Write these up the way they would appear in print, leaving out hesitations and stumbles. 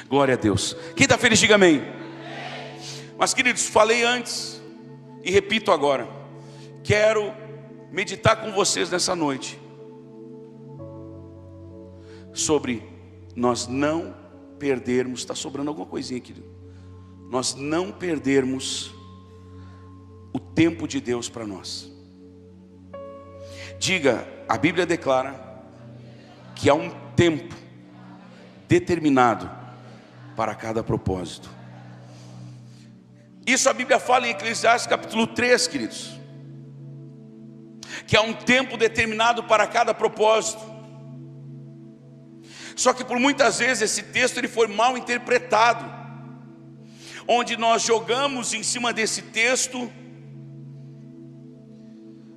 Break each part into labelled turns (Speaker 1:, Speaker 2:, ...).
Speaker 1: Glória a Deus. Quem está feliz, diga amém. Mas queridos, falei antes e repito agora. Quero meditar com vocês nessa noite sobre nós não perdermos. Está sobrando alguma coisinha, querido? Nós não perdermos o tempo de Deus para nós. Diga, a Bíblia declara que há um tempo determinado para cada propósito. Isso a Bíblia fala em Eclesiastes capítulo 3, queridos, que há um tempo determinado para cada propósito. Só que por muitas vezes esse texto ele foi mal interpretado, onde nós jogamos em cima desse texto,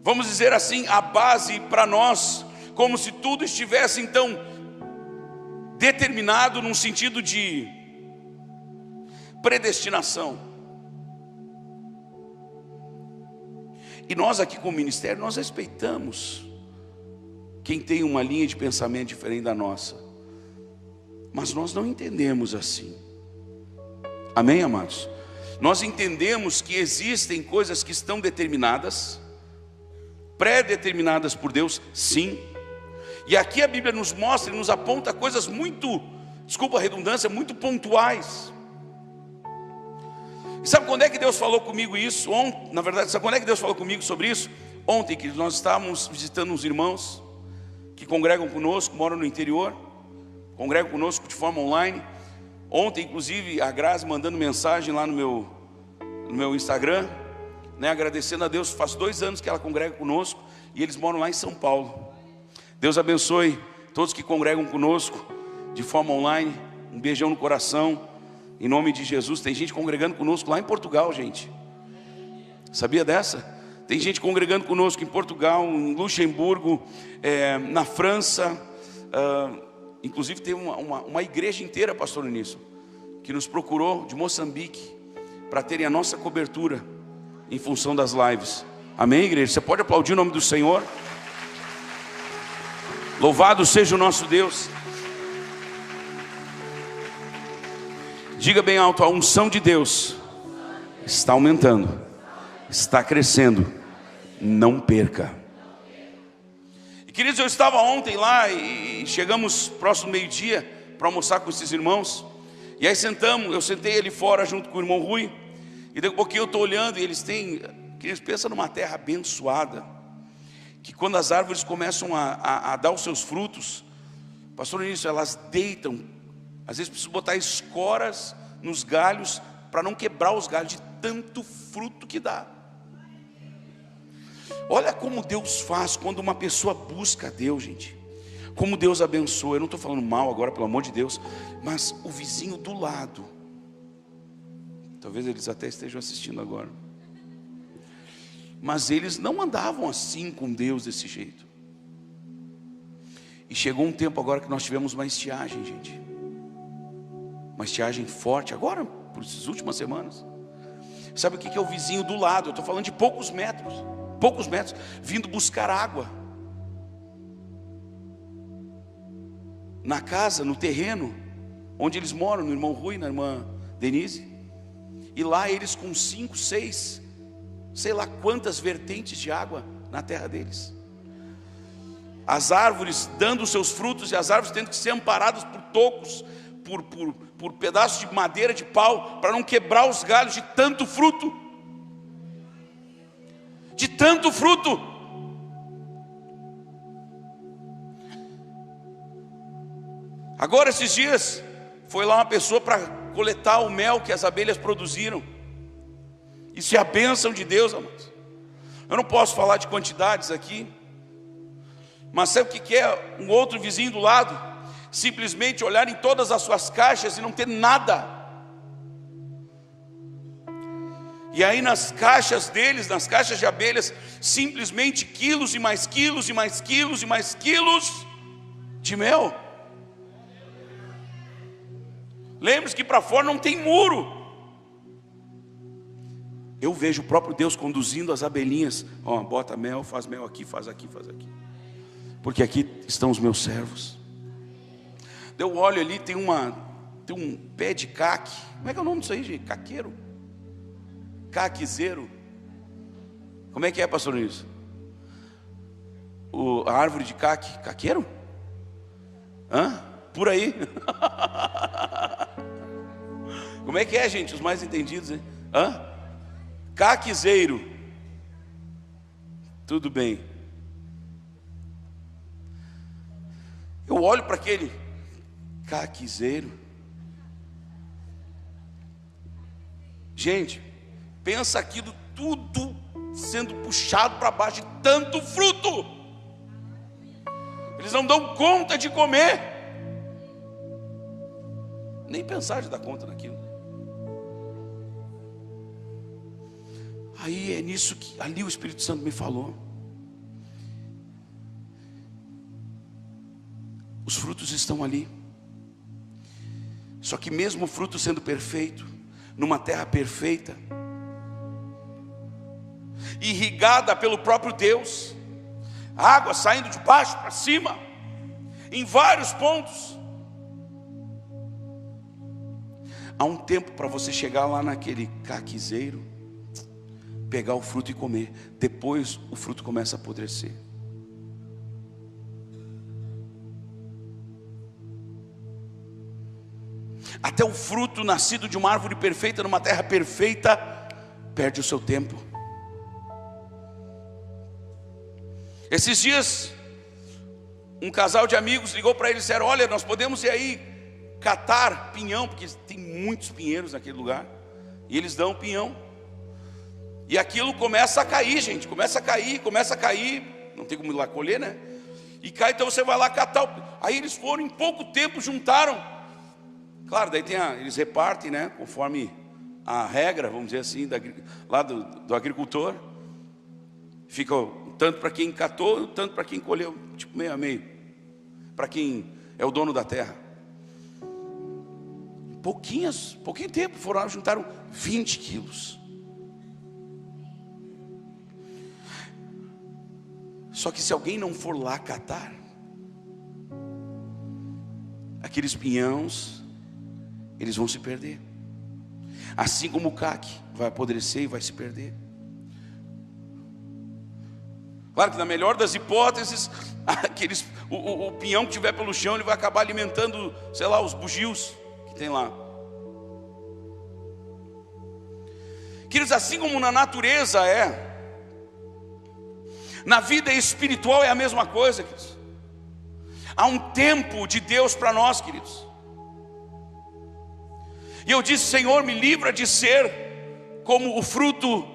Speaker 1: vamos dizer assim, a base para nós, como se tudo estivesse então determinado num sentido de predestinação. E nós aqui como ministério, nós respeitamos quem tem uma linha de pensamento diferente da nossa, mas nós não entendemos assim. Amém, amados? Nós entendemos que existem coisas que estão determinadas, pré-determinadas por Deus, sim. E aqui a Bíblia nos mostra e nos aponta coisas muito, desculpa a redundância, muito pontuais. E sabe quando é que Deus falou comigo isso? Na verdade, sabe quando é que Deus falou comigo sobre isso? Ontem, que nós estávamos visitando uns irmãos que congregam conosco, moram no interior, congregam conosco de forma online. Ontem, inclusive, a Grazi mandando mensagem lá no meu Instagram, né, agradecendo a Deus. Faz 2 anos que ela congrega conosco e eles moram lá em São Paulo. Deus abençoe todos que congregam conosco de forma online. Um beijão no coração, em nome de Jesus. Tem gente congregando conosco lá em Portugal, gente. Sabia dessa? Tem gente congregando conosco em Portugal, em Luxemburgo, na França. Inclusive tem uma igreja inteira, pastor Unísio, que nos procurou de Moçambique para terem a nossa cobertura em função das lives. Amém, igreja? Você pode aplaudir o nome do Senhor? Louvado seja o nosso Deus. Diga bem alto, a unção de Deus está aumentando, está crescendo, não perca. E queridos, eu estava ontem lá e chegamos próximo meio-dia para almoçar com esses irmãos. E aí eu sentei ali fora junto com o irmão Rui. E daqui a pouquinho eu estou olhando e eles pensam numa terra abençoada, que quando as árvores começam a dar os seus frutos, pastor Início, elas deitam. Às vezes preciso botar escoras nos galhos para não quebrar os galhos de tanto fruto que dá. Olha como Deus faz quando uma pessoa busca a Deus, gente. Como Deus abençoa. Eu não estou falando mal agora, pelo amor de Deus, mas o vizinho do lado, talvez eles até estejam assistindo agora, mas eles não andavam assim com Deus desse jeito. E chegou um tempo agora que nós tivemos uma estiagem, gente. Uma estiagem forte, agora, por essas últimas semanas. Sabe o que é o vizinho do lado? Eu estou falando de poucos metros, vindo buscar água. Na casa, no terreno, onde eles moram, no irmão Rui, na irmã Denise. E lá eles com 5, 6, sei lá quantas vertentes de água na terra deles. As árvores dando os seus frutos e as árvores tendo que ser amparadas por tocos, por pedaços de madeira, de pau, para não quebrar os galhos de tanto fruto. De tanto fruto. Agora esses dias, foi lá uma pessoa para coletar o mel que as abelhas produziram. Isso é a bênção de Deus, amados. Eu não posso falar de quantidades aqui, mas sabe o que é um outro vizinho do lado? Simplesmente olhar em todas as suas caixas e não ter nada. E aí nas caixas deles, nas caixas de abelhas, simplesmente quilos e mais quilos e mais quilos e mais quilos de mel. Lembre-se que para fora não tem muro. Eu vejo o próprio Deus conduzindo as abelhinhas. Ó, bota mel aqui, faz aqui, faz aqui. Porque aqui estão os meus servos. Eu olho ali, tem tem um pé de caque. Como é que é o nome disso aí, gente? Caqueiro? Caquezeiro? Como é que é, pastor Luiz? A árvore de caque? Caqueiro? Hã? Por aí. Como é que é, gente? Os mais entendidos, hein? Hã? Caquezeiro. Tudo bem. Eu olho para aquele caquezeiro. Gente, pensa aquilo tudo sendo puxado para baixo de tanto fruto. Eles não dão conta de comer. Nem pensar de dar conta daquilo. Aí é nisso que ali o Espírito Santo me falou. Os frutos estão ali. Só que mesmo o fruto sendo perfeito, numa terra perfeita, irrigada pelo próprio Deus, água saindo de baixo para cima, em vários pontos. Há um tempo para você chegar lá naquele caquezeiro, pegar o fruto e comer. Depois o fruto começa a apodrecer. Até o fruto nascido de uma árvore perfeita, numa terra perfeita, perde o seu tempo. Esses dias, um casal de amigos ligou para eles e disseram: olha, nós podemos ir aí catar pinhão, porque tem muitos pinheiros naquele lugar, e eles dão pinhão, e aquilo começa a cair, gente, começa a cair, não tem como ir lá colher, né? E cai, então você vai lá catar. Aí eles foram, em pouco tempo juntaram. Claro, daí eles repartem, né, conforme a regra, vamos dizer assim, lá do agricultor. Fica tanto para quem catou, tanto para quem colheu, tipo meio a meio, para quem é o dono da terra. Pouquinho tempo, foram lá, juntaram 20 quilos. Só que se alguém não for lá catar, aqueles pinhãos, eles vão se perder. Assim como o caque vai apodrecer e vai se perder. Claro que na melhor das hipóteses, o pinhão que tiver pelo chão, ele vai acabar alimentando, sei lá, os bugios que tem lá. Queridos, assim como na natureza na vida espiritual é a mesma coisa, queridos. Há um tempo de Deus para nós, queridos. E eu disse: Senhor, me livra de ser como o fruto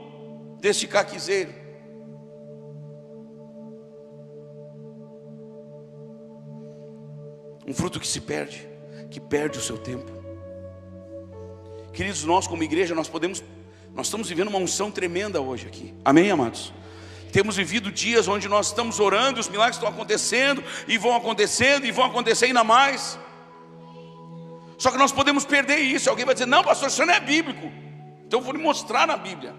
Speaker 1: deste caquezeiro. Um fruto que se perde, que perde o seu tempo. Queridos, nós como igreja, nós estamos vivendo uma unção tremenda hoje aqui. Amém, amados? Temos vivido dias onde nós estamos orando, os milagres estão acontecendo, e vão acontecendo, e vão acontecer ainda mais. Só que nós podemos perder isso. Alguém vai dizer: não, pastor, isso não é bíblico. Então eu vou lhe mostrar na Bíblia,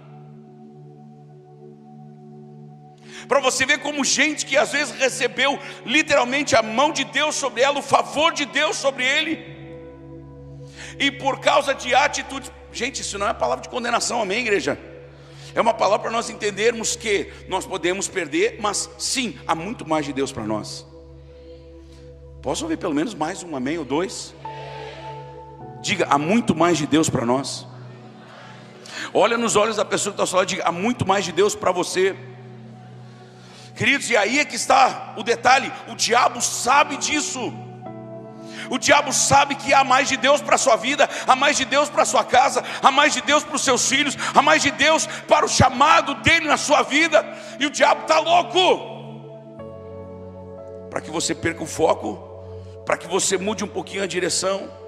Speaker 1: para você ver como gente que às vezes recebeu literalmente a mão de Deus sobre ela, o favor de Deus sobre ele, e por causa de atitudes. Gente, isso não é palavra de condenação, amém, igreja? É uma palavra para nós entendermos que nós podemos perder, mas sim, há muito mais de Deus para nós. Posso ouvir pelo menos mais um amém ou dois? Diga: há muito mais de Deus para nós. Olha nos olhos da pessoa que está ao seu lado e diga: há muito mais de Deus para você. Queridos, e aí é que está o detalhe: o diabo sabe disso. O diabo sabe que há mais de Deus para a sua vida, há mais de Deus para a sua casa, há mais de Deus para os seus filhos, há mais de Deus para o chamado dele na sua vida. E o diabo está louco para que você perca o foco, para que você mude um pouquinho a direção.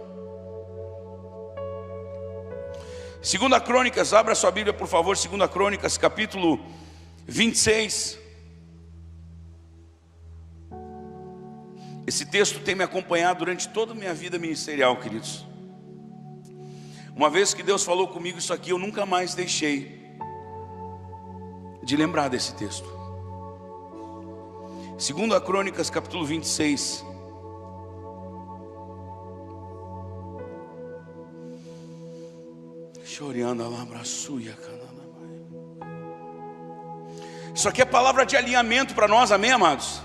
Speaker 1: 2 Crônicas, abra sua Bíblia por favor, 2 Crônicas capítulo 26. Esse texto tem me acompanhado durante toda a minha vida ministerial, queridos. Uma vez que Deus falou comigo isso aqui, eu nunca mais deixei de lembrar desse texto. 2 Crônicas capítulo 26. Isso aqui é palavra de alinhamento para nós, amém, amados?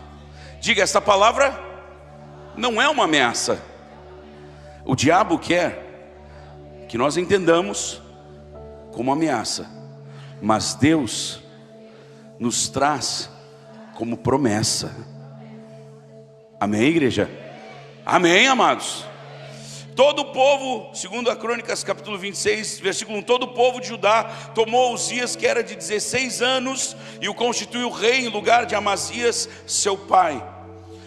Speaker 1: Diga, essa palavra não é uma ameaça. O diabo quer que nós entendamos como ameaça, mas Deus nos traz como promessa. Amém, igreja? Amém, amados? Todo o povo, segundo a Crônicas capítulo 26, versículo 1, todo o povo de Judá tomou Uzias, que era de 16 anos, e o constituiu rei em lugar de Amazias, seu pai.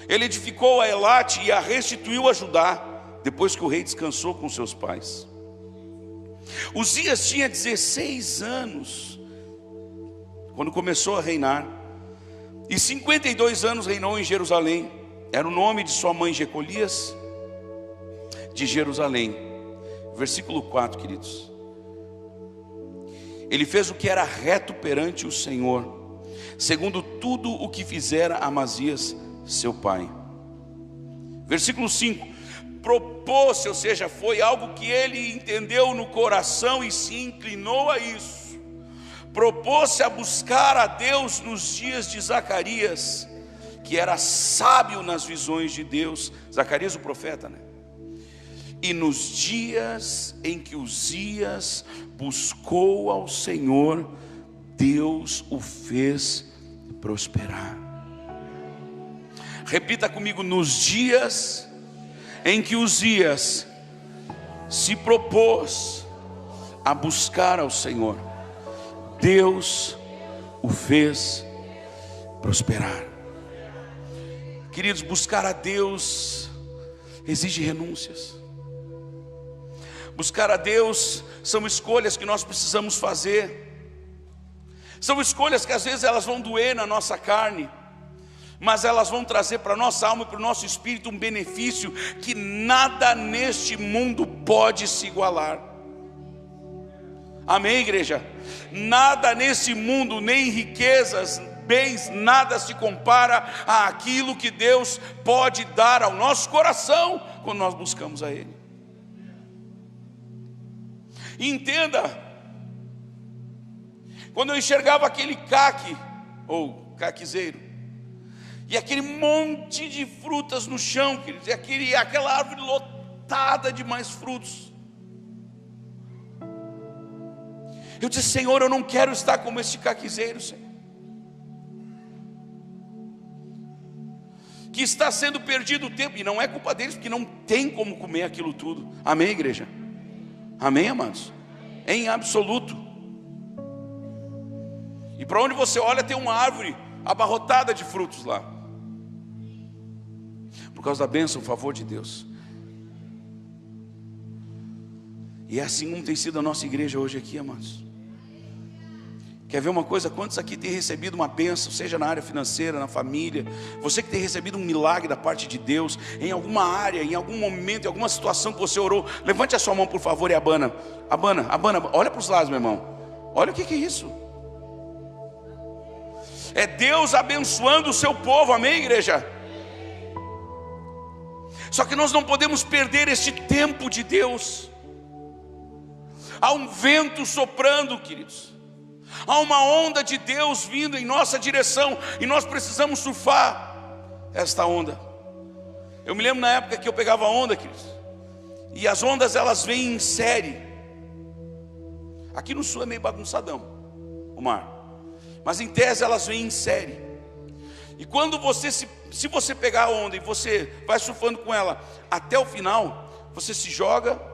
Speaker 1: Ele edificou a Elate e a restituiu a Judá, depois que o rei descansou com seus pais. Uzias tinha 16 anos, quando começou a reinar, e 52 anos reinou em Jerusalém. Era o nome de sua mãe Jecolias, de Jerusalém. Versículo 4, queridos. Ele fez o que era reto perante o Senhor, segundo tudo o que fizera Amazias, seu pai. Versículo 5. Propôs-se, ou seja, foi algo que ele entendeu no coração e se inclinou a isso. Propôs-se a buscar a Deus nos dias de Zacarias, que era sábio nas visões de Deus. Zacarias o profeta, né? E nos dias em que Uzias buscou ao Senhor, Deus o fez prosperar. Repita comigo: nos dias em que Uzias se propôs a buscar ao Senhor, Deus o fez prosperar. Queridos, buscar a Deus exige renúncias. Buscar a Deus são escolhas que nós precisamos fazer. São escolhas que às vezes elas vão doer na nossa carne, mas elas vão trazer para a nossa alma e para o nosso espírito um benefício que nada neste mundo pode se igualar. Amém, igreja? Nada nesse mundo, nem riquezas, bens, nada se compara àquilo que Deus pode dar ao nosso coração quando nós buscamos a Ele. Entenda, quando eu enxergava aquele caque, ou caquizeiro, e aquele monte de frutas no chão, queridos, e aquela árvore lotada de mais frutos, eu disse: Senhor, eu não quero estar como esse caquizeiro, Senhor, que está sendo perdido o tempo, e não é culpa deles, porque não tem como comer aquilo tudo. Amém, igreja? Amém, amados? Em absoluto. E para onde você olha tem uma árvore abarrotada de frutos lá, por causa da bênção, o favor de Deus. E é assim como tem sido a nossa igreja hoje aqui, amados. Quer ver uma coisa? Quantos aqui têm recebido uma bênção, seja na área financeira, na família? Você que tem recebido um milagre da parte de Deus, em alguma área, em algum momento, em alguma situação que você orou, levante a sua mão, por favor, e abana, olha para os lados, meu irmão. Olha o que é isso. É Deus abençoando o seu povo, amém, igreja? Só que nós não podemos perder este tempo de Deus. Há um vento soprando, queridos. Há uma onda de Deus vindo em nossa direção, e nós precisamos surfar esta onda. Eu me lembro na época que eu pegava onda, queridos, e as ondas elas vêm em série. Aqui no sul é meio bagunçadão o mar, mas em tese elas vêm em série. E quando você se você pegar a onda e você vai surfando com ela até o final, você se joga,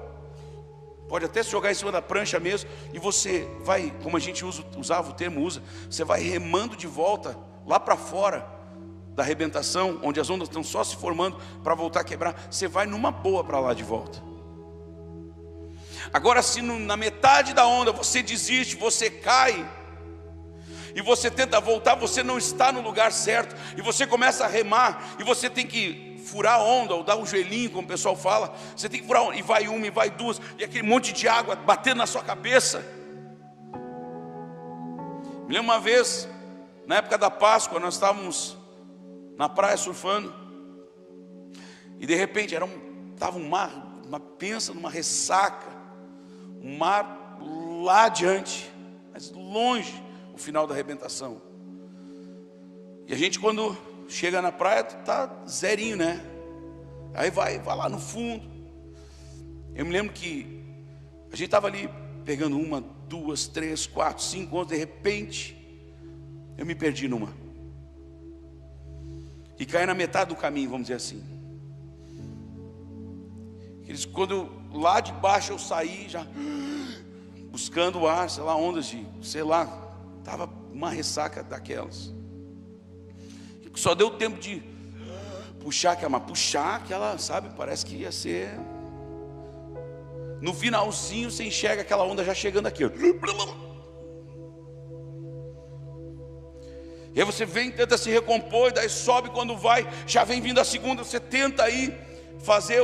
Speaker 1: pode até se jogar em cima da prancha mesmo, e você vai, como a gente usava o termo, você vai remando de volta lá para fora da arrebentação, onde as ondas estão só se formando para voltar a quebrar. Você vai numa boa para lá de volta. Agora, se na metade da onda você desiste, você cai, e você tenta voltar, você não está no lugar certo, e você começa a remar, e você tem que furar a onda, ou dar um joelhinho, como o pessoal fala. Você tem que furar a onda, e vai uma, e vai duas, e aquele monte de água batendo na sua cabeça. Me lembro uma vez, na época da Páscoa, nós estávamos na praia surfando, e de repente estava um mar, pensa numa ressaca, um mar lá adiante, mas longe, o final da arrebentação. E a gente, quando chega na praia, tá zerinho, né? Aí vai lá no fundo. Eu me lembro que a gente estava ali pegando 1, 2, 3, 4, 5 ondas. De repente eu me perdi numa e caí na metade do caminho, vamos dizer assim. Quando lá de baixo eu saí, já buscando o ar, sei lá, ondas de, sei lá, estava uma ressaca daquelas. Só deu tempo de puxar aquela, sabe, parece que ia ser. No finalzinho você enxerga aquela onda já chegando aqui. E aí você vem, tenta se recompor, e daí sobe, quando vai, já vem vindo a segunda. Você tenta aí fazer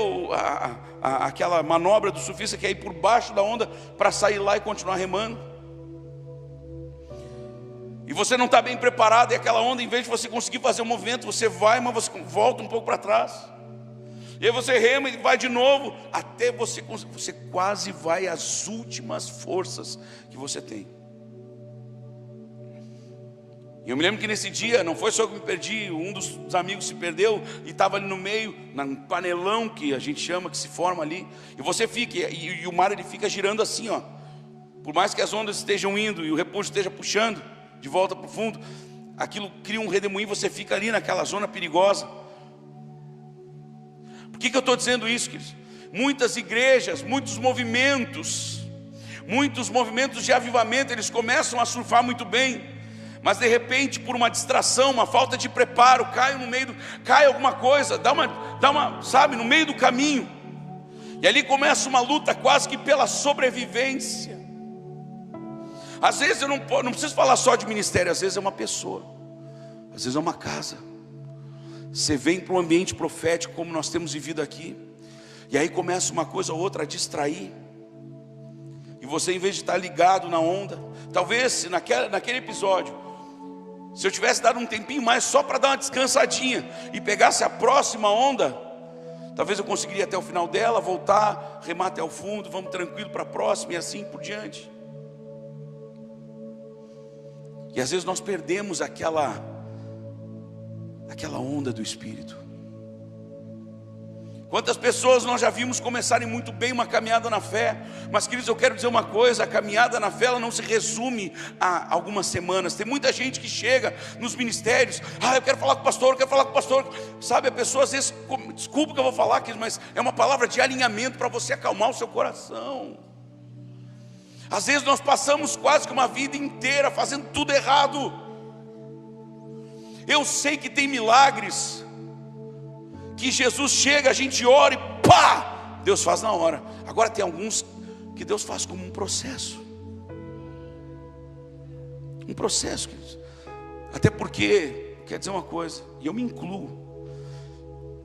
Speaker 1: aquela manobra do surfista, que é ir por baixo da onda para sair lá e continuar remando. E você não está bem preparado, e aquela onda, em vez de você conseguir fazer um movimento, você vai, mas você volta um pouco para trás. E aí você rema e vai de novo, até você quase vai às últimas forças que você tem. E eu me lembro que nesse dia, não foi só eu que me perdi, um dos amigos se perdeu e estava ali no meio, num panelão que a gente chama, que se forma ali. E você fica, e o mar ele fica girando assim, ó. Por mais que as ondas estejam indo e o repuxo esteja puxando de volta para o fundo, aquilo cria um redemoinho, você fica ali naquela zona perigosa. Por que eu estou dizendo isso, queridos? Muitas igrejas, muitos movimentos de avivamento, eles começam a surfar muito bem, mas de repente, por uma distração, uma falta de preparo, cai alguma coisa, dá uma, sabe, no meio do caminho, e ali começa uma luta quase que pela sobrevivência. Às vezes eu não preciso falar só de ministério, às vezes é uma pessoa, às vezes é uma casa. Você vem para um ambiente profético, como nós temos vivido aqui, e aí começa uma coisa ou outra a distrair, e você, em vez de estar ligado na onda, talvez naquele episódio, se eu tivesse dado um tempinho mais só para dar uma descansadinha e pegasse a próxima onda, talvez eu conseguiria até o final dela, voltar, remar até o fundo, vamos tranquilo para a próxima e assim por diante. E às vezes nós perdemos aquela onda do Espírito. Quantas pessoas nós já vimos começarem muito bem uma caminhada na fé, mas queridos, eu quero dizer uma coisa: a caminhada na fé ela não se resume a algumas semanas. Tem muita gente que chega nos ministérios, eu quero falar com o pastor, sabe, a pessoa às vezes, desculpa que eu vou falar aqui, mas é uma palavra de alinhamento para você acalmar o seu coração. Às vezes nós passamos quase que uma vida inteira fazendo tudo errado. Eu sei que tem milagres que Jesus chega, a gente ora e pá, Deus faz na hora. Agora tem alguns que Deus faz como um processo. Um processo, queridos. Até porque, quer dizer uma coisa, e eu me incluo,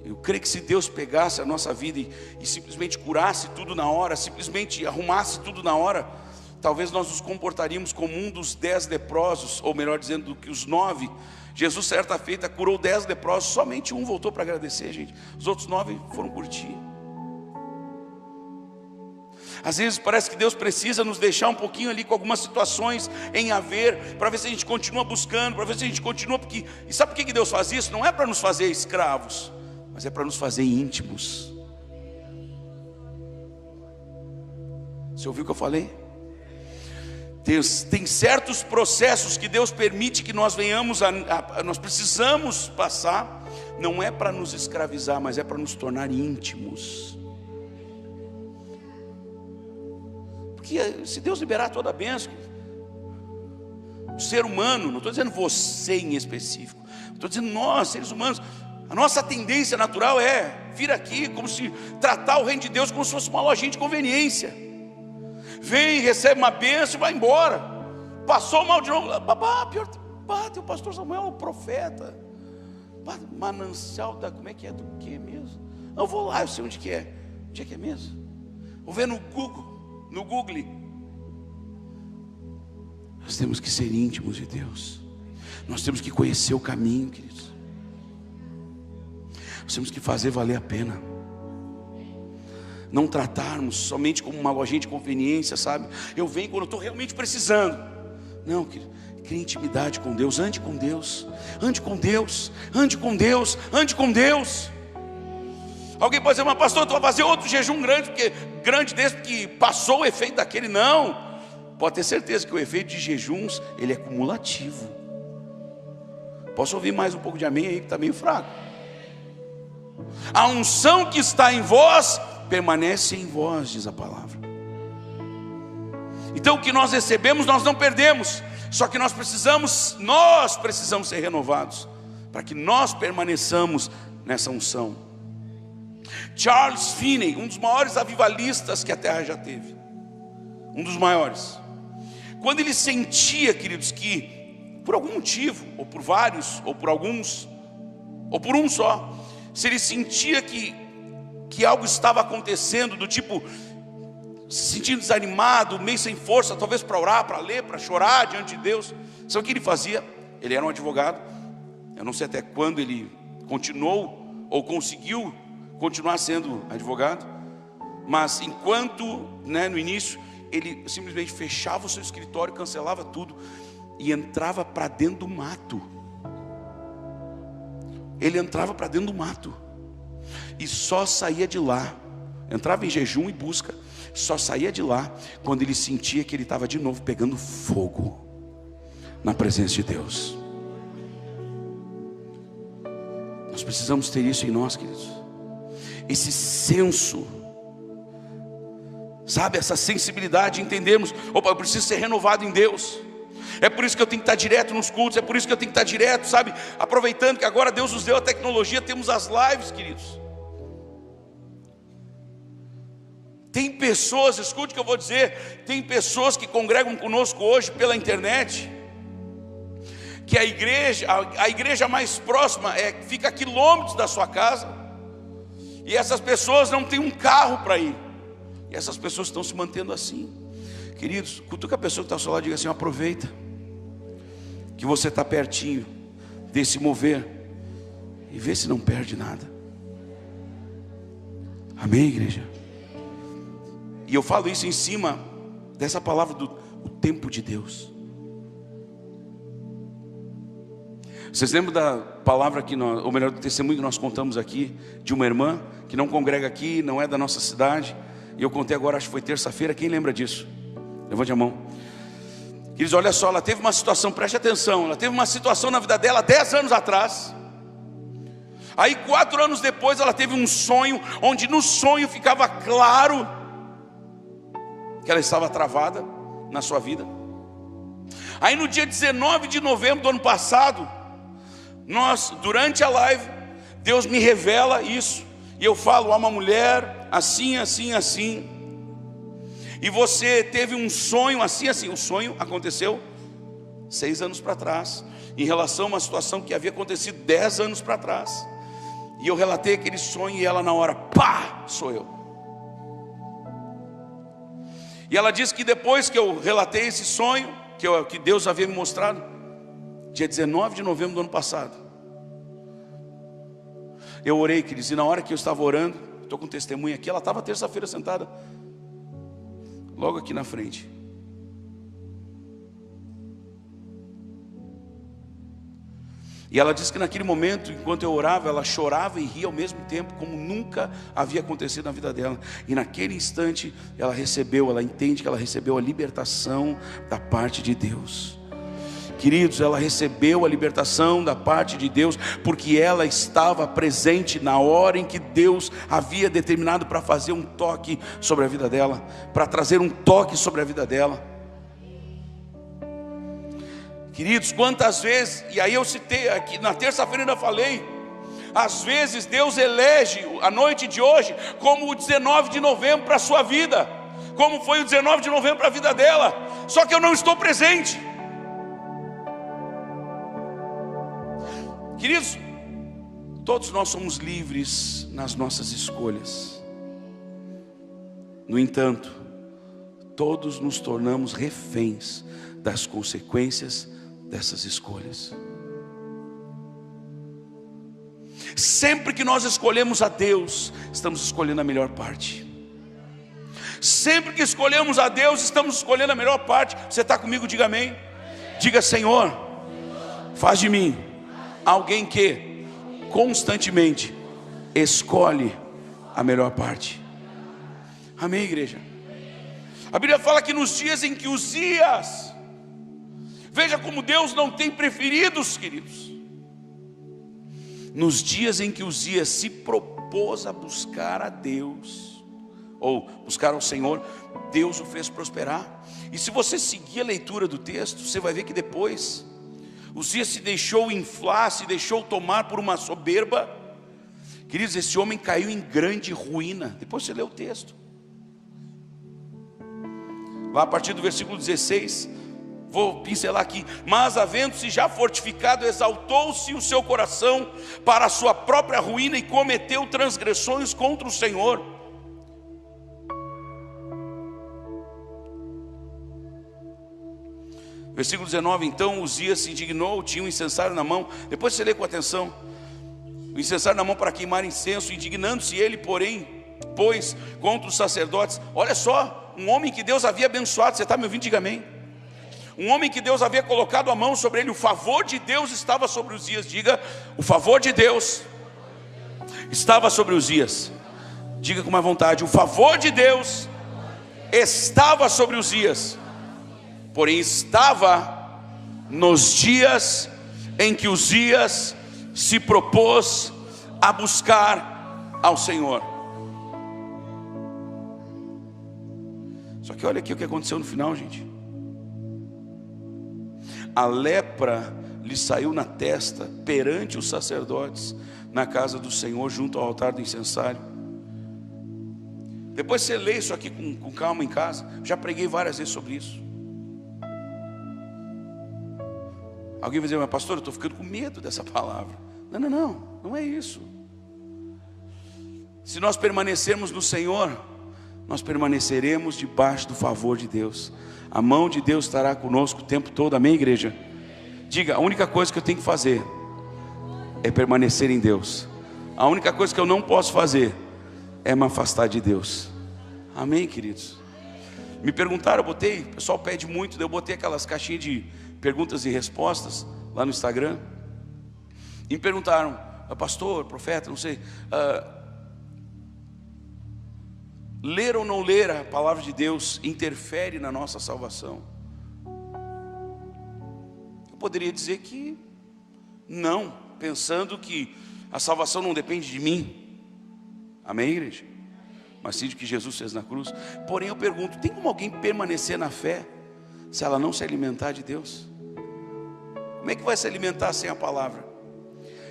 Speaker 1: eu creio que se Deus pegasse a nossa vida e simplesmente curasse tudo na hora, simplesmente arrumasse tudo na hora, talvez nós nos comportaríamos como um dos 10 leprosos, ou melhor dizendo, do que os 9. Jesus, certa feita, curou 10 leprosos, somente um voltou para agradecer, gente. Os outros 9 foram curtir. Às vezes parece que Deus precisa nos deixar um pouquinho ali com algumas situações em haver, para ver se a gente continua buscando, para ver se a gente continua, porque... E sabe por que Deus faz isso? Não é para nos fazer escravos, mas é para nos fazer íntimos. Você ouviu o que eu falei? Tem certos processos que Deus permite que nós venhamos nós precisamos passar, não é para nos escravizar, mas é para nos tornar íntimos. Porque se Deus liberar toda a bênção, o ser humano, não estou dizendo você em específico, estou dizendo nós, seres humanos, a nossa tendência natural é vir aqui como se tratar o reino de Deus como se fosse uma lojinha de conveniência. Vem, recebe uma bênção e vai embora. Passou mal de novo, tem o pastor Samuel, o profeta, manancial da, como é que é, do que mesmo? Eu vou lá, eu sei onde que é. Onde é que é mesmo? Vou ver no Google. Nós temos que ser íntimos de Deus. Nós temos que conhecer o caminho, queridos. Nós temos que fazer valer a pena. não tratarmos somente como um agente de conveniência, sabe? Eu venho quando eu estou realmente precisando. Não, querido, crie intimidade com Deus, ande com Deus, ande com Deus, ande com Deus, ande com Deus. Alguém pode dizer, mas pastor, tu vai fazer outro jejum grande desse, porque passou o efeito daquele. Não, pode ter certeza que o efeito de jejuns, ele é cumulativo. Posso ouvir mais um pouco de amém aí, que está meio fraco. A unção que está em vós, permanece em vós, diz a palavra. Então o que nós recebemos, nós não perdemos. Só que nós precisamos ser renovados, para que nós permaneçamos nessa unção. Charles Finney, um dos maiores avivalistas que a terra já teve, um dos maiores, quando ele sentia, queridos, que por algum motivo, ou por vários, ou por alguns, ou por um só, se ele sentia que algo estava acontecendo, do tipo, se sentindo desanimado, meio sem força, talvez para orar, para ler, para chorar diante de Deus, sabe o que ele fazia? Ele era um advogado. Eu não sei até quando ele continuou ou conseguiu continuar sendo advogado, mas enquanto, no início, ele simplesmente fechava o seu escritório, cancelava tudo e entrava para dentro do mato. Ele entrava para dentro do mato e só saía de lá, entrava em jejum e busca, só saía de lá quando ele sentia que ele estava de novo pegando fogo na presença de Deus. Nós precisamos ter isso em nós, queridos, esse senso, sabe, essa sensibilidade de entendermos, opa, eu preciso ser renovado em Deus. É por isso que eu tenho que estar direto nos cultos, é por isso que eu tenho que estar direto, sabe, aproveitando que agora Deus nos deu a tecnologia, temos as lives, queridos. Tem pessoas, escute o que eu vou dizer, tem pessoas que congregam conosco hoje pela internet, que a igreja mais próxima fica a quilômetros da sua casa, e essas pessoas não têm um carro para ir, e essas pessoas estão se mantendo assim. Queridos, cutuca a pessoa que está ao seu lado e diga assim: aproveita que você está pertinho desse mover e vê se não perde nada. Amém, igreja? E eu falo isso em cima dessa palavra do tempo de Deus. Vocês lembram da palavra que nós, ou melhor, do testemunho que nós contamos aqui, de uma irmã que não congrega aqui, não é da nossa cidade, e eu contei agora, acho que foi terça-feira. Quem lembra disso? Levante a mão. Queridos, olha só, ela teve uma situação, preste atenção, ela teve uma situação na vida dela 10 anos atrás. Aí 4 anos depois ela teve um sonho, onde no sonho ficava claro que ela estava travada na sua vida. Aí no dia 19 de novembro do ano passado, durante a live, Deus me revela isso, e eu falo: há uma mulher assim, assim, assim, e você teve um sonho assim, assim. O sonho aconteceu 6 anos para trás, em relação a uma situação que havia acontecido 10 anos para trás, e eu relatei aquele sonho, e ela na hora, pá, sou eu. E ela disse que depois que eu relatei esse sonho, que Deus havia me mostrado, dia 19 de novembro do ano passado, eu orei, queridos, e na hora que eu estava orando, estou com testemunha aqui, ela estava terça-feira sentada, logo aqui na frente. E ela disse que naquele momento, enquanto eu orava, ela chorava e ria ao mesmo tempo, como nunca havia acontecido na vida dela. E naquele instante, ela entende que ela recebeu a libertação da parte de Deus. Queridos, ela recebeu a libertação da parte de Deus, porque ela estava presente na hora em que Deus havia determinado para fazer um toque sobre a vida dela, para trazer um toque sobre a vida dela. Queridos, quantas vezes, e aí eu citei aqui, na terça-feira ainda falei, às vezes Deus elege a noite de hoje como o 19 de novembro para a sua vida, como foi o 19 de novembro para a vida dela, só que eu não estou presente. Queridos, todos nós somos livres nas nossas escolhas. No entanto, todos nos tornamos reféns das consequências dessas escolhas. Sempre que nós escolhemos a Deus, estamos escolhendo a melhor parte. Sempre que escolhemos a Deus, estamos escolhendo a melhor parte. Você está comigo? Diga amém. Diga: Senhor, faz de mim alguém que constantemente escolhe a melhor parte. Amém, igreja? A Bíblia fala que nos dias em que Uzias, veja como Deus não tem preferidos, queridos. Nos dias em que Uzias se propôs a buscar a Deus, ou buscar ao Senhor, Deus o fez prosperar. E se você seguir a leitura do texto, você vai ver que depois Uzias se deixou inflar, se deixou tomar por uma soberba. Queridos, esse homem caiu em grande ruína. Depois você lê o texto, lá a partir do versículo 16, vou pincelar aqui. Mas havendo-se já fortificado, exaltou-se o seu coração para a sua própria ruína e cometeu transgressões contra o Senhor. Versículo 19, então Uzias se indignou, tinha um incensário na mão. Depois você lê com atenção. O incensário na mão para queimar incenso, indignando-se ele, porém, pois contra os sacerdotes. Olha só, um homem que Deus havia abençoado. Você está me ouvindo? Diga amém. Um homem que Deus havia colocado a mão sobre ele. O favor de Deus estava sobre Uzias. Diga: o favor de Deus estava sobre Uzias. Diga com mais vontade: o favor de Deus estava sobre Uzias. Porém estava nos dias em que Uzias se propôs a buscar ao Senhor. Só que olha aqui o que aconteceu no final, gente. A lepra lhe saiu na testa perante os sacerdotes na casa do Senhor, junto ao altar do incensário. Depois você lê isso aqui com calma em casa. Já preguei várias vezes sobre isso. Alguém vai dizer: mas pastor, eu estou ficando com medo dessa palavra. Não é isso. Se nós permanecermos no Senhor, nós permaneceremos debaixo do favor de Deus. A mão de Deus estará conosco o tempo todo. Amém, igreja? Diga: a única coisa que eu tenho que fazer é permanecer em Deus. A única coisa que eu não posso fazer é me afastar de Deus. Amém, queridos? Me perguntaram, o pessoal pede muito, eu botei aquelas caixinhas de perguntas e respostas lá no Instagram. E me perguntaram: pastor, profeta, não sei, ler ou não ler a palavra de Deus interfere na nossa salvação? Eu poderia dizer que não, pensando que a salvação não depende de mim. Amém, igreja? Mas sim de que Jesus fez na cruz. Porém eu pergunto: tem como alguém permanecer na fé se ela não se alimentar de Deus? Como é que vai se alimentar sem a palavra?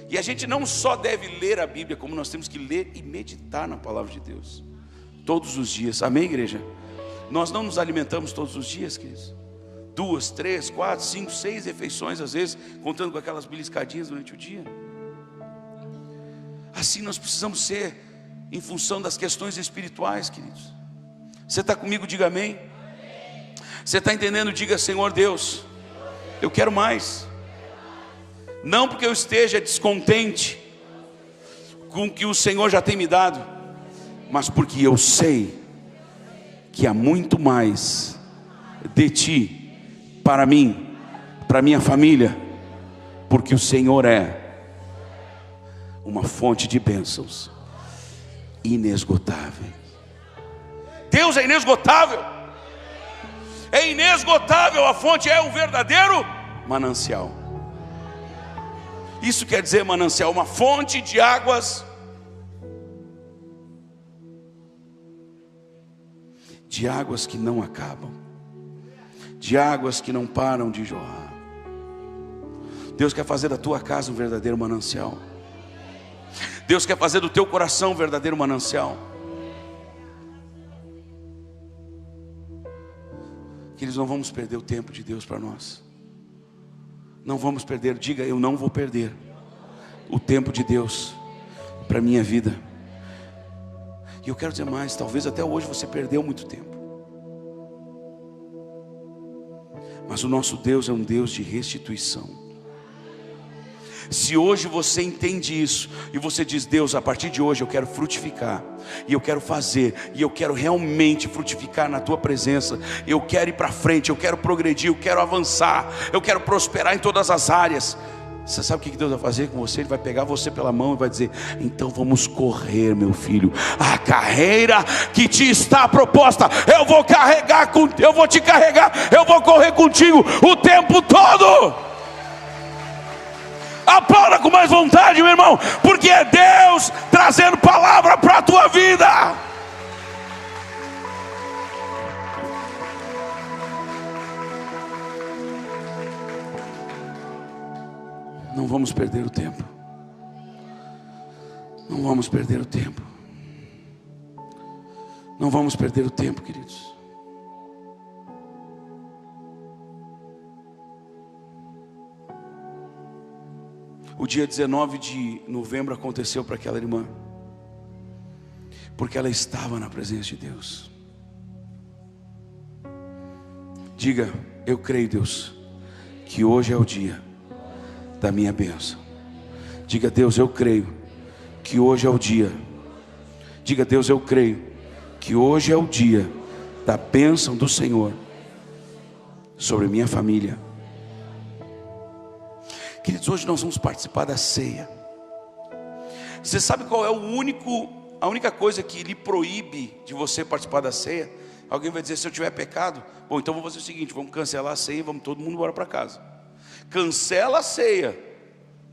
Speaker 1: E a gente não só deve ler a Bíblia, como nós temos que ler e meditar na palavra de Deus todos os dias. Amém, igreja? Nós não nos alimentamos todos os dias, queridos. 2, 3, 4, 5, 6 refeições, às vezes, contando com aquelas beliscadinhas durante o dia. Assim nós precisamos ser, em função das questões espirituais, queridos. Você está comigo? Diga amém. Você está entendendo? Diga: Senhor Deus, eu quero mais. Não porque eu esteja descontente com o que o Senhor já tem me dado, mas porque eu sei que há muito mais de Ti para mim, para minha família, porque o Senhor é uma fonte de bênçãos inesgotável. Deus é inesgotável. É inesgotável a fonte, é um verdadeiro manancial. Isso quer dizer manancial, uma fonte de águas, de águas que não acabam, de águas que não param de jorrar. Deus quer fazer da tua casa um verdadeiro manancial. Deus quer fazer do teu coração um verdadeiro manancial. Queridos, não vamos perder o tempo de Deus para nós. Não vamos perder, diga: eu não vou perder o tempo de Deus para a minha vida. E eu quero dizer mais, talvez até hoje você perdeu muito tempo. Mas o nosso Deus é um Deus de restituição. Se hoje você entende isso e você diz: Deus, a partir de hoje eu quero frutificar, e eu quero fazer, e eu quero realmente frutificar na tua presença, eu quero ir para frente, eu quero progredir, eu quero avançar, eu quero prosperar em todas as áreas. Você sabe o que Deus vai fazer com você? Ele vai pegar você pela mão e vai dizer: então vamos correr, meu filho, a carreira que te está proposta. Eu vou carregar, eu vou te carregar, eu vou correr contigo o tempo todo. Aplauda com mais vontade, meu irmão, porque é Deus trazendo palavra para a tua vida. Não vamos perder o tempo. Não vamos perder o tempo. Não vamos perder o tempo, queridos. O dia 19 de novembro aconteceu para aquela irmã, porque ela estava na presença de Deus. Diga: eu creio, Deus, que hoje é o dia da minha bênção. Diga: Deus, eu creio que hoje é o dia. Diga: Deus, eu creio que hoje é o dia da bênção do Senhor sobre minha família. Queridos, hoje nós vamos participar da ceia. Você sabe qual é a única coisa que lhe proíbe de você participar da ceia? Alguém vai dizer: se eu tiver pecado, bom, então vou fazer o seguinte, vamos cancelar a ceia e vamos todo mundo embora para casa. Cancela a ceia,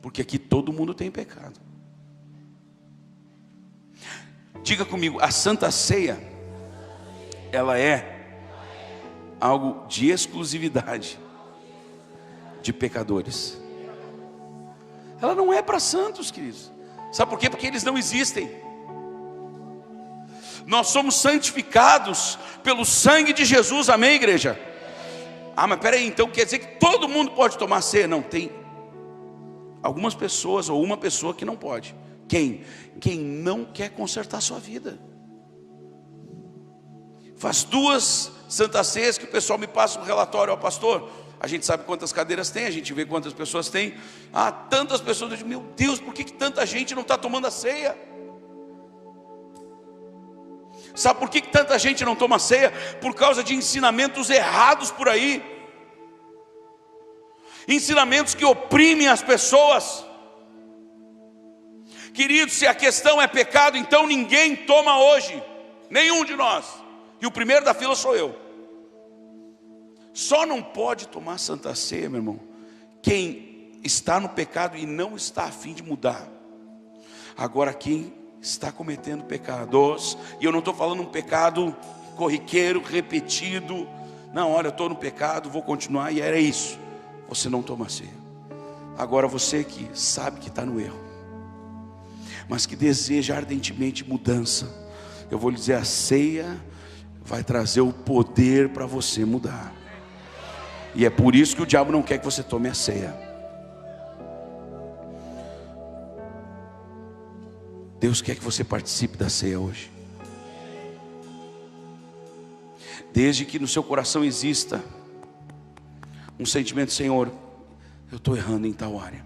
Speaker 1: porque aqui todo mundo tem pecado. Diga comigo: a Santa Ceia, ela é algo de exclusividade de pecadores. Ela não é para santos, queridos. Sabe por quê? Porque eles não existem. Nós somos santificados pelo sangue de Jesus, amém, igreja? Ah, mas peraí, então quer dizer que todo mundo pode tomar ceia? Não, tem algumas pessoas ou uma pessoa que não pode. Quem? Quem não quer consertar sua vida. Faz 2 santas ceias que o pessoal me passa um relatório: ó, pastor, a gente sabe quantas cadeiras tem, a gente vê quantas pessoas tem. Ah, tantas pessoas. Eu digo: meu Deus, por que tanta gente não está tomando a ceia? Sabe por que tanta gente não toma ceia? Por causa de ensinamentos errados por aí. Ensinamentos que oprimem as pessoas. Queridos, se a questão é pecado, então ninguém toma hoje. Nenhum de nós. E o primeiro da fila sou eu. Só não pode tomar Santa Ceia, meu irmão, quem está no pecado e não está a fim de mudar. Agora, quem está cometendo pecados, e eu não estou falando um pecado corriqueiro, repetido. Não, olha, eu estou no pecado, vou continuar, e era isso. Você não toma ceia. Agora, você que sabe que está no erro, mas que deseja ardentemente mudança, eu vou lhe dizer: a ceia vai trazer o poder para você mudar. E é por isso que o diabo não quer que você tome a ceia. Deus quer que você participe da ceia hoje. Desde que no seu coração exista um sentimento: Senhor, eu estou errando em tal área,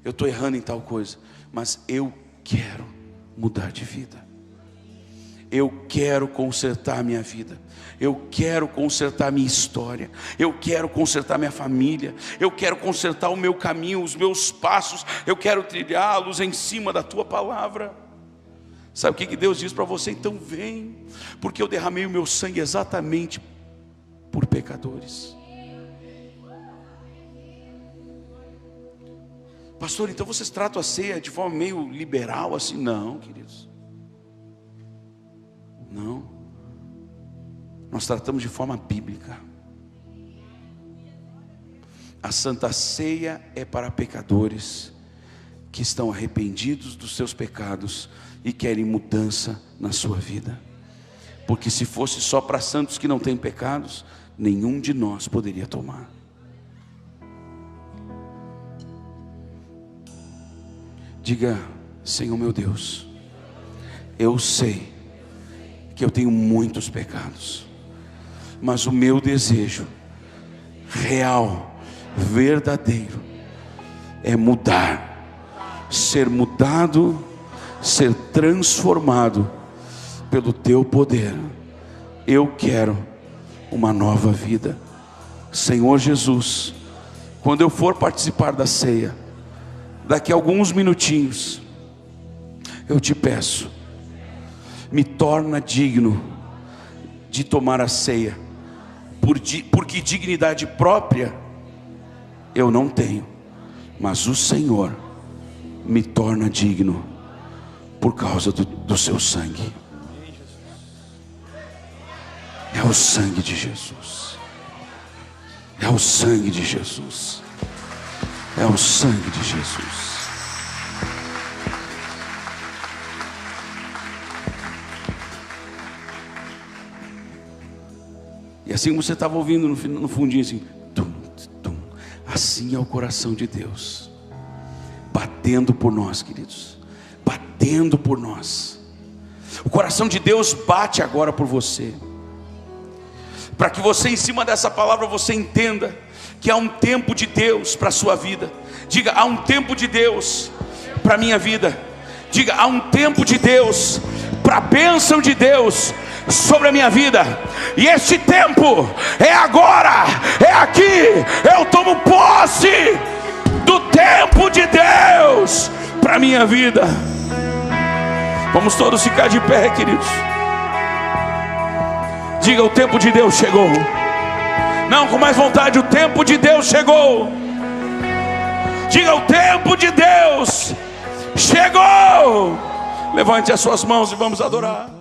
Speaker 1: eu estou errando em tal coisa, mas eu quero mudar de vida. Eu quero consertar minha vida. Eu quero consertar minha história. Eu quero consertar minha família. Eu quero consertar o meu caminho, os meus passos. Eu quero trilhá-los em cima da tua palavra. Sabe o que Deus diz para você? Então vem, porque eu derramei o meu sangue exatamente por pecadores. Pastor, então vocês tratam a ceia de forma meio liberal assim? Não, queridos. Não. Nós tratamos de forma bíblica. A Santa Ceia é para pecadores que estão arrependidos dos seus pecados e querem mudança na sua vida. Porque se fosse só para santos que não têm pecados, nenhum de nós poderia tomar. Diga: Senhor meu Deus, eu sei que eu tenho muitos pecados, mas o meu desejo real, verdadeiro, é mudar ser mudado, ser transformado pelo teu poder. Eu quero uma nova vida. Senhor Jesus, quando eu for participar da ceia, daqui a alguns minutinhos, eu te peço, me torna digno de tomar a ceia, porque dignidade própria eu não tenho, mas o Senhor me torna digno por causa do seu sangue. É o sangue de Jesus. É o sangue de Jesus. É o sangue de Jesus. E assim como você estava ouvindo no fundinho assim, tum, tum, assim é o coração de Deus, batendo por nós, queridos, batendo por nós. O coração de Deus bate agora por você, para que você, em cima dessa palavra, você entenda que há um tempo de Deus para a sua vida. Diga, há um tempo de Deus para a minha vida. Diga, há um tempo de Deus para a bênção de Deus sobre a minha vida. E este tempo é agora, é aqui. Eu tomo posse do tempo de Deus para a minha vida. Vamos todos ficar de pé, queridos. Diga, o tempo de Deus chegou. Não, com mais vontade, o tempo de Deus chegou. Diga, o tempo de Deus chegou. Levante as suas mãos e vamos adorar.